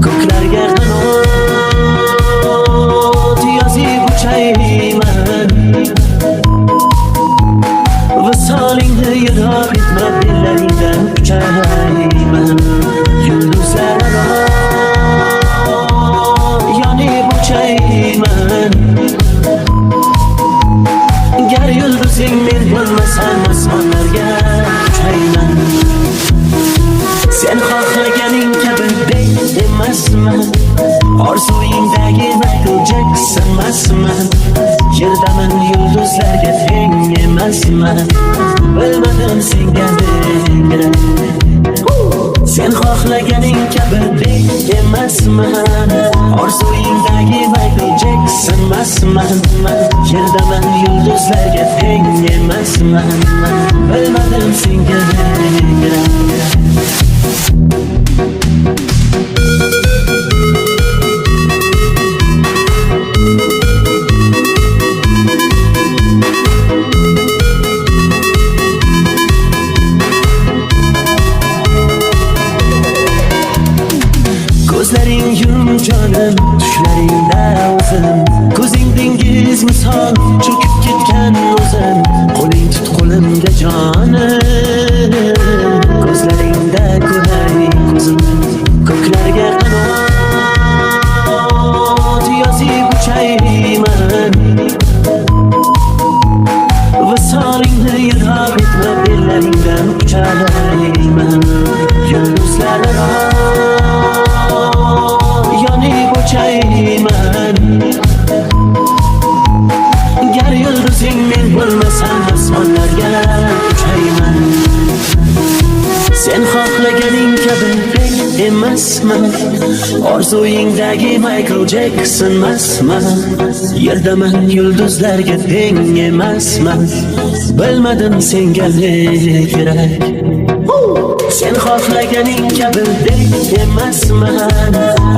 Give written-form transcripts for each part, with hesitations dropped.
ko'klarga qanot yozib uchayman. Visolingni yiroq etma, bellaringdan uchayman. Yulduzlararo yonib uchayman. Gar yulduzing men bo'lmasam, osmonlarga uchayman. Sen xohlaganing kabi bek emasman, orzuyingdagi Michael Jackson emasman. Yerdaman, yulduzlarga teng emasman. Bilmadim senga kerak. Sen xohlaganing kabi bek emasman, orzuyingdagi Michael Jackson emasman. Yerdaman, yulduzlarga teng emasman. Bilmadim senga kerak. Ko'zlaring yum jonim, tushlaringda o'zim. Ko'zing dengiz misol cho'kib ketgan o'zim. Qo'ling tut qo'limga jonim, ko'zlaringda ko'ray ko'zim. Ko'klarga qanot yozib uchayman. Visolingni yiroq etma, bellaringdan uchayman. Yulduzlararo yonib uchayman. Gar yulduzing men bo'lmasam, osmonlarga uchayman. Sen xohlaganing kabi bek emasman, orzuyingdagi Michael Jackson emasman. Yerdaman, yulduzlarga teng emasman. Bilmadim senga ne kerak. Sen xohlaganing kabi bek emasman,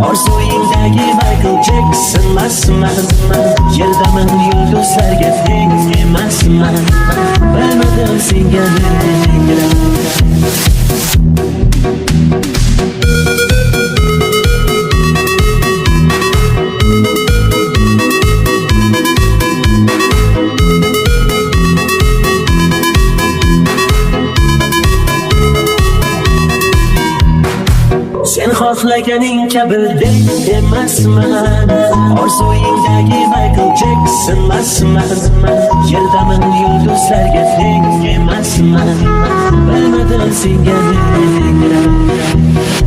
orzuyingdagi Michael Jackson emasman. Yerdaman, yulduzlarga teng emasman. Bilmadim senga ne kerak. Sen xohlaganing kabi bek emasman, orzuyingdagi Michael Jackson emasman. Yerdaman, yulduzlarga teng emasman. Bilmadim senga ne kerak.